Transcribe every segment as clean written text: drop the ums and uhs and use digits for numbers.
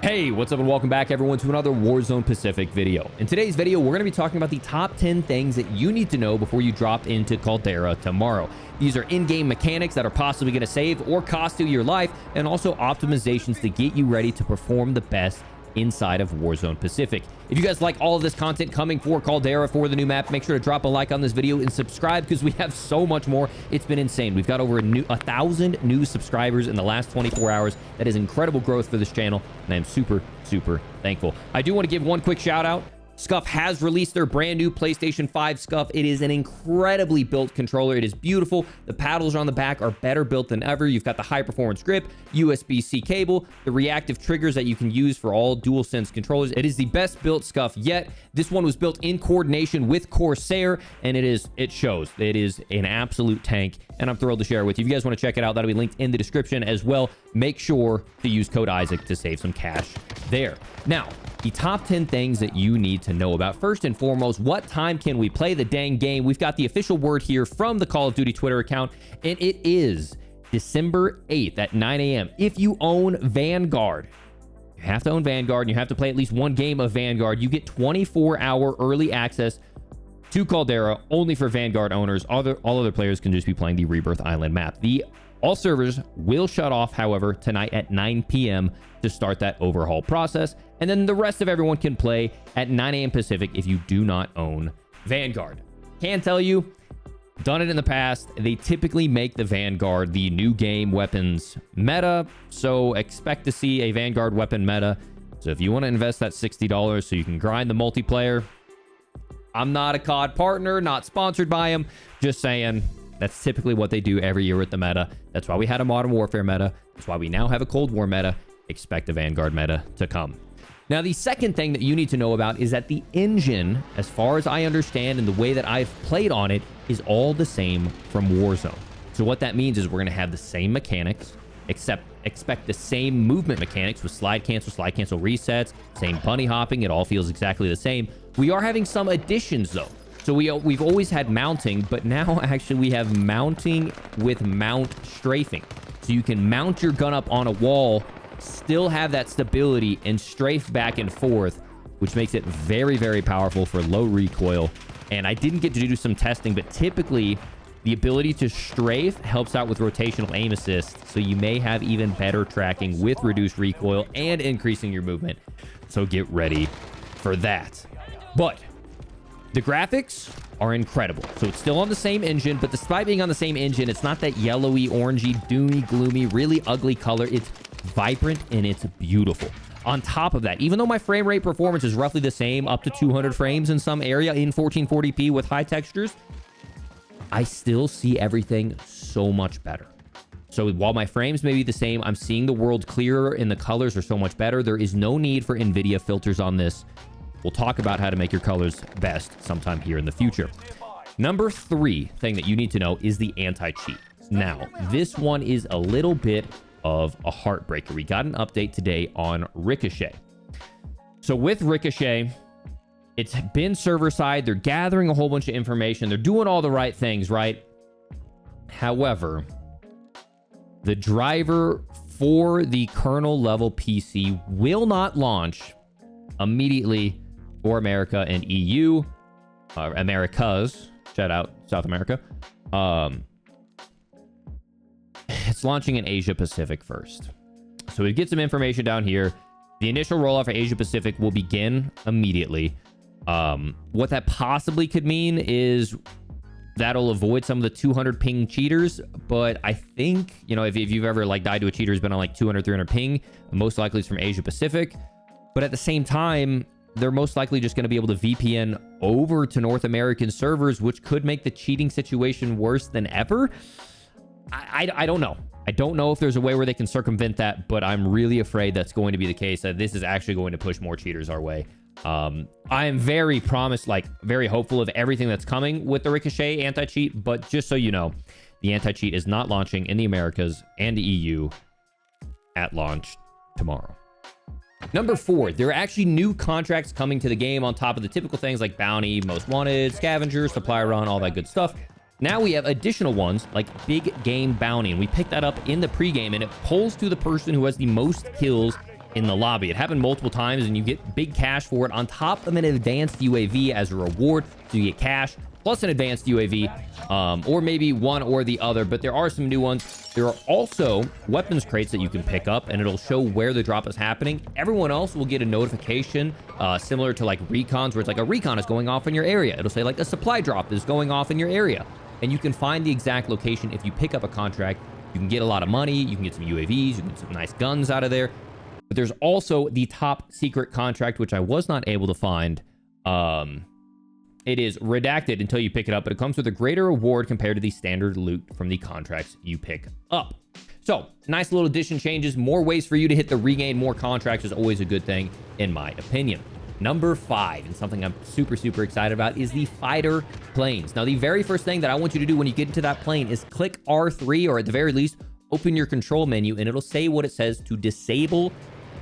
Hey, what's up and welcome back everyone to another Warzone Pacific video. In today's video, we're going to be talking about the top 10 things that you need to know before you drop into Caldera tomorrow. These are in-game mechanics that are possibly going to save or cost you your life, and also optimizations to get you ready to perform the best inside of Warzone Pacific. If you guys like all of this content coming for Caldera for the new map, make sure to drop a like on this video and subscribe because we have so much more. It's been insane. We've got over 1,000 new subscribers in the last 24 hours. That is incredible growth for this channel, and I'm super thankful. I do want to give one quick shout out. Scuf has released their brand new PlayStation 5 Scuf. It is an incredibly built controller. It is beautiful. The paddles on the back are better built than ever. You've got the high performance grip, USB-C cable, the reactive triggers that you can use for all DualSense controllers. It is the best built Scuf yet. This one was built in coordination with Corsair, and it shows. It is an absolute tank, and I'm thrilled to share it with you. If you guys want to check it out, that'll be linked in the description as well. Make sure to use code Isaac to save some cash there. Now, the top 10 things that you need to know about. First and foremost, what time can we play the dang game? We've got the official word here from the Call of Duty Twitter account, and it is December 8th at 9 a.m. If you own Vanguard, you have to own Vanguard, and you have to play at least one game of Vanguard. You get 24-hour early access to Caldera only for Vanguard owners. All other players can just be playing the Rebirth Island map. All servers will shut off, however, tonight at 9 p.m. to start that overhaul process. And then the rest of everyone can play at 9 a.m. Pacific if you do not own Vanguard. Can tell you, done it in the past. They typically make the Vanguard the new game weapons meta. So expect to see a Vanguard weapon meta. So if you want to invest that $60 so you can grind the multiplayer, I'm not a COD partner, not sponsored by them. Just saying. That's typically what they do every year with the meta. That's why we had a Modern Warfare meta. That's why we now have a Cold War meta. Expect a Vanguard meta to come. Now, the second thing that you need to know about is that the engine, as far as I understand and the way that I've played on it, is all the same from Warzone. So what that means is we're going to have the same mechanics, except expect the same movement mechanics with slide cancel resets, same bunny hopping. It all feels exactly the same. We are having some additions, though. So we've always had mounting, but now actually we have mounting with mount strafing. So you can mount your gun up on a wall, still have that stability, and strafe back and forth, which makes it very powerful for low recoil. And I didn't get to do some testing, but typically the ability to strafe helps out with rotational aim assist. So you may have even better tracking with reduced recoil and increasing your movement. So get ready for that. But the graphics are incredible. So it's still on the same engine, but despite being on the same engine, it's not that yellowy, orangey, doomy, gloomy, really ugly color. It's vibrant and it's beautiful. On top of that, even though my frame rate performance is roughly the same, up to 200 frames in some area in 1440p with high textures, I still see everything so much better. So while my frames may be the same, I'm seeing the world clearer and the colors are so much better. There is no need for NVIDIA filters on this. We'll talk about how to make your colors best sometime here in the future. Number 3 thing that you need to know is the anti-cheat. Now, this one is a little bit of a heartbreaker. We got an update today on Ricochet. So with Ricochet, it's been server side. They're gathering a whole bunch of information. They're doing all the right things, right? However, the driver for the kernel level PC will not launch immediately for America and EU, Americas, shout out South America. It's launching in Asia Pacific first. So we get some information down here. The initial rollout for Asia Pacific will begin immediately. What that possibly could mean is that'll avoid some of the 200 ping cheaters. But I think, you know, if you've ever like died to a cheater who's been on like 200, 300 ping, most likely it's from Asia Pacific. But at the same time, they're most likely just going to be able to VPN over to North American servers, which could make the cheating situation worse than ever. I don't know. I don't know if there's a way where they can circumvent that, but I'm really afraid that's going to be the case, that this is actually going to push more cheaters our way. I am very hopeful of everything that's coming with the Ricochet anti-cheat, but just so you know, the anti-cheat is not launching in the Americas and the EU at launch tomorrow. Number 4, there are actually new contracts coming to the game on top of the typical things like bounty, most wanted, scavenger, supply run, all that good stuff. Now we have additional ones like big game bounty, and we picked that up in the pregame, and it pulls to the person who has the most kills in the lobby. It happened multiple times, and you get big cash for it on top of an advanced UAV as a reward. So you get cash plus an advanced UAV, or maybe one or the other, but there are some new ones. There are also weapons crates that you can pick up, and it'll show where the drop is happening. Everyone else will get a notification similar to like recons, where it's like a recon is going off in your area. It'll say like a supply drop is going off in your area, and you can find the exact location. If you pick up a contract, you can get a lot of money, you can get some UAVs, you can get some nice guns out of there. But there's also the top secret contract, which I was not able to find. It is redacted until you pick it up, but it comes with a greater reward compared to the standard loot from the contracts you pick up. So, nice little addition changes. More ways for you to hit the regain more contracts is always a good thing, in my opinion. Number 5, and something I'm super excited about, is the fighter planes. Now, the very first thing that I want you to do when you get into that plane is click R3, or at the very least, open your control menu, and it'll say what it says to disable,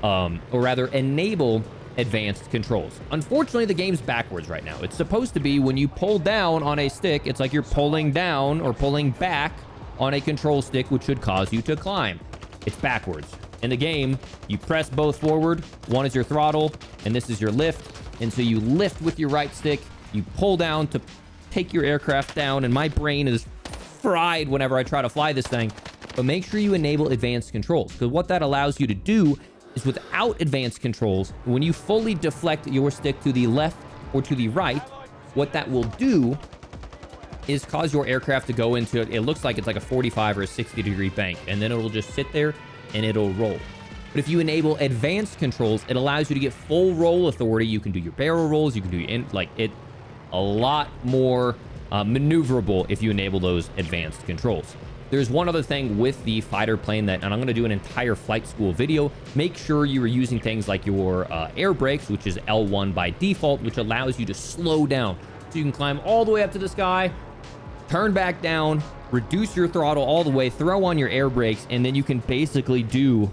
or rather enable advanced controls. Unfortunately, the game's backwards right now. It's supposed to be when you pull down on a stick, it's like you're pulling down or pulling back on a control stick, which should cause you to climb. It's backwards. In the game, you press both forward. One is your throttle, and this is your lift. And so you lift with your right stick, you pull down to take your aircraft down, and my brain is fried whenever I try to fly this thing. But make sure you enable advanced controls, because what that allows you to do is, without advanced controls, when you fully deflect your stick to the left or to the right, what that will do is cause your aircraft to go into, it looks like it's like a 45 or a 60-degree bank, and then it'll just sit there and it'll roll. But if you enable advanced controls, it allows you to get full roll authority. You can do your barrel rolls, you can do a lot more maneuverable if you enable those advanced controls. There's one other thing with the fighter plane that, and I'm going to do an entire flight school video. Make sure you are using things like your air brakes, which is L1 by default, which allows you to slow down. So you can climb all the way up to the sky, turn back down, reduce your throttle all the way, throw on your air brakes, and then you can basically do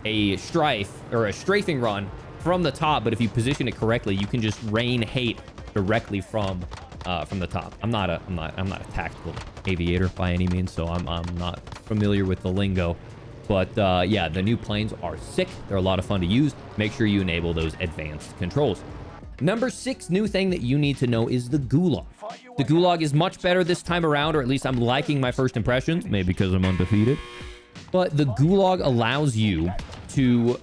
a strafing run from the top. But if you position it correctly, you can just rain hate directly from the top. I'm not a tactical aviator by any means, so I'm not familiar with the lingo. But yeah, the new planes are sick. They're a lot of fun to use. Make sure you enable those advanced controls. Number 6 new thing that you need to know is the GULAG. The GULAG is much better this time around, or at least I'm liking my first impressions, maybe because I'm undefeated. But the GULAG allows you to,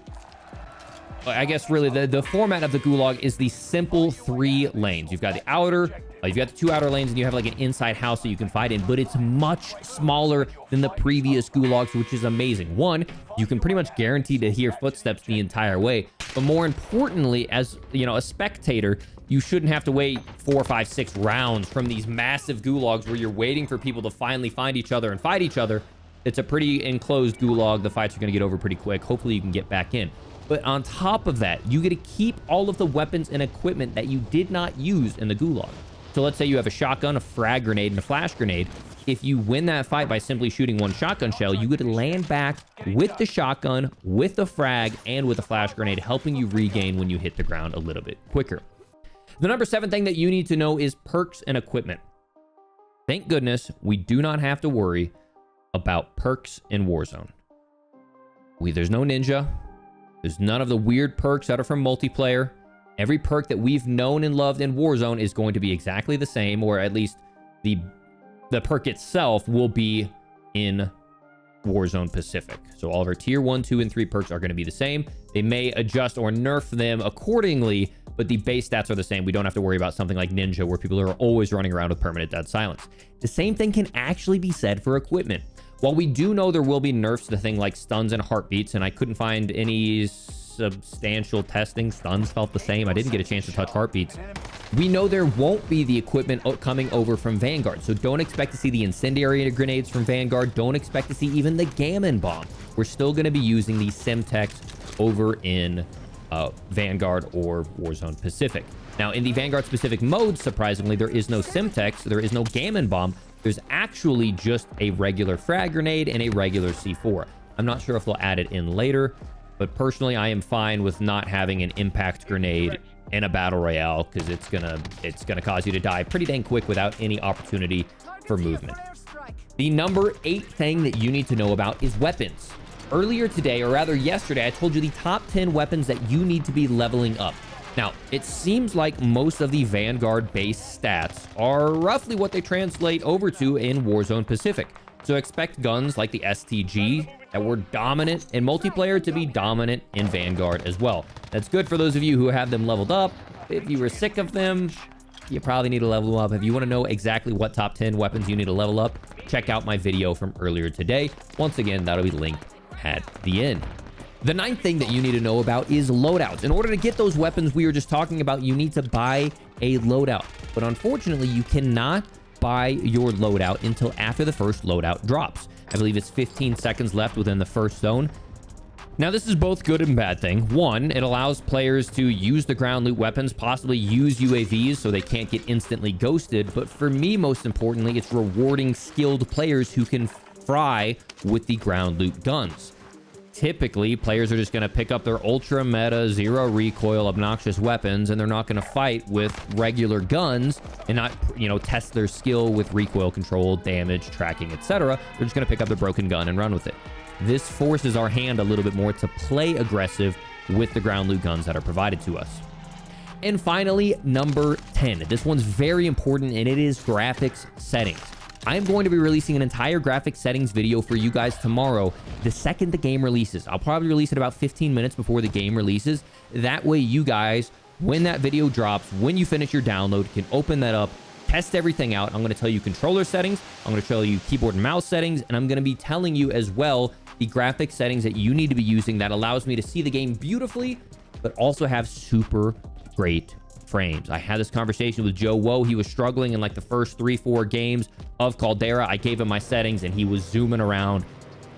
I guess really the format of the GULAG is the simple 3 lanes. You've got the outer, you've got the 2 outer lanes, and you have like an inside house that you can fight in, but it's much smaller than the previous GULAGs, which is amazing. One, you can pretty much guarantee to hear footsteps the entire way, but more importantly, as you know, a spectator, you shouldn't have to wait 4, 5, 6 rounds from these massive GULAGs where you're waiting for people to finally find each other and fight each other. It's a pretty enclosed GULAG. The fights are going to get over pretty quick. Hopefully you can get back in. But on top of that, you get to keep all of the weapons and equipment that you did not use in the GULAG. So let's say you have a shotgun, a frag grenade, and a flash grenade. If you win that fight by simply shooting 1 shotgun shell, you get to land back with the shotgun, with the frag, and with a flash grenade, helping you regain when you hit the ground a little bit quicker. The number 7 thing that you need to know is perks and equipment. Thank goodness we do not have to worry about perks in Warzone. There's no ninja. There's none of the weird perks that are from multiplayer. Every perk that we've known and loved in Warzone is going to be exactly the same, or at least the perk itself will be in Warzone Pacific. So all of our tier 1, 2, and 3 perks are going to be the same. They may adjust or nerf them accordingly, but the base stats are the same. We don't have to worry about something like Ninja, where people are always running around with permanent dead silence. The same thing can actually be said for equipment. While we do know there will be nerfs to things like stuns and heartbeats, and I couldn't find any substantial testing. Stuns felt the same. I didn't get a chance to touch heartbeats. We know there won't be the equipment coming over from Vanguard, so don't expect to see the incendiary grenades from Vanguard. Don't expect to see even the gammon bomb. We're still going to be using the Simtex over in Vanguard or Warzone Pacific. Now, in the Vanguard specific mode, surprisingly, there is no Simtex, there is no gammon bomb. There's actually just a regular frag grenade and a regular C4. I'm not sure if they'll add it in later, but personally, I am fine with not having an impact grenade in a battle royale, because it's gonna cause you to die pretty dang quick without any opportunity for movement. The number 8 thing that you need to know about is weapons. earlier today, or rather yesterday, I told you the top 10 weapons that you need to be leveling up. Now, it seems like most of the Vanguard-based stats are roughly what they translate over to in Warzone Pacific. So expect guns like the STG that were dominant in multiplayer to be dominant in Vanguard as well. That's good for those of you who have them leveled up. If you were sick of them, you probably need to level them up. If you want to know exactly what top 10 weapons you need to level up, check out my video from earlier today. Once again, that'll be linked at the end. The ninth thing that you need to know about is loadouts. In order to get those weapons we were just talking about, you need to buy a loadout. But unfortunately, you cannot buy your loadout until after the first loadout drops. I believe it's 15 seconds left within the first zone. Now, this is both good and bad thing. One, it allows players to use the ground loot weapons, possibly use UAVs so they can't get instantly ghosted. But for me, most importantly, it's rewarding skilled players who can fry with the ground loot guns. Typically, players are just going to pick up their ultra meta, zero recoil, obnoxious weapons, and they're not going to fight with regular guns and not, test their skill with recoil control, damage, tracking, etc. They're just going to pick up their broken gun and run with it. This forces our hand a little bit more to play aggressive with the ground loot guns that are provided to us. And finally, number 10. This one's very important, and it is graphics settings. I'm going to be releasing an entire graphics settings video for you guys tomorrow, the second the game releases. I'll probably release it about 15 minutes before the game releases. That way, you guys, when that video drops, when you finish your download, can open that up, test everything out. I'm going to tell you controller settings, I'm going to tell you keyboard and mouse settings, and I'm going to be telling you as well the graphics settings that you need to be using that allows me to see the game beautifully, but also have super great frames. I had this conversation with Joe Woe. He was struggling in like the first 3-4 games of Caldera. I gave him my settings and he was zooming around.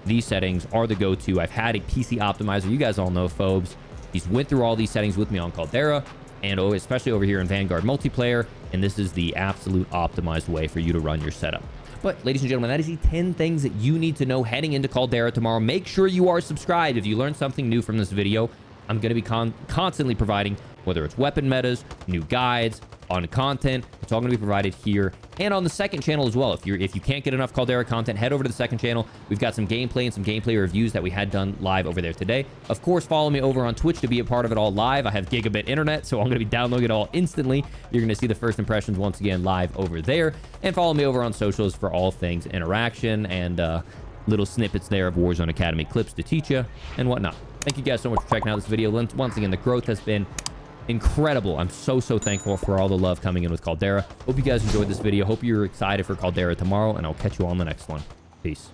These settings are the go-to. I've had a PC optimizer. You guys all know Phobes. He's went through all these settings with me on Caldera and especially over here in Vanguard multiplayer. And this is the absolute optimized way for you to run your setup. But ladies and gentlemen, that is the 10 things that you need to know heading into Caldera tomorrow. Make sure you are subscribed. If you learned something new from this video, I'm going to be constantly providing, whether it's weapon metas, new guides, on content. It's all going to be provided here and on the second channel as well. If you can't get enough Caldera content, head over to the second channel. We've got some gameplay and some gameplay reviews that we had done live over there today. Of course, follow me over on Twitch to be a part of it all live. I have gigabit internet, so I'm going to be downloading it all instantly. You're going to see the first impressions once again live over there. And follow me over on socials for all things interaction and little snippets there of Warzone Academy clips to teach you and whatnot. Thank you guys so much for checking out this video. Once again, the growth has been incredible. I'm so thankful for all the love coming in with Caldera. Hope you guys enjoyed this video. Hope you're excited for Caldera tomorrow, and I'll catch you on the next one. Peace.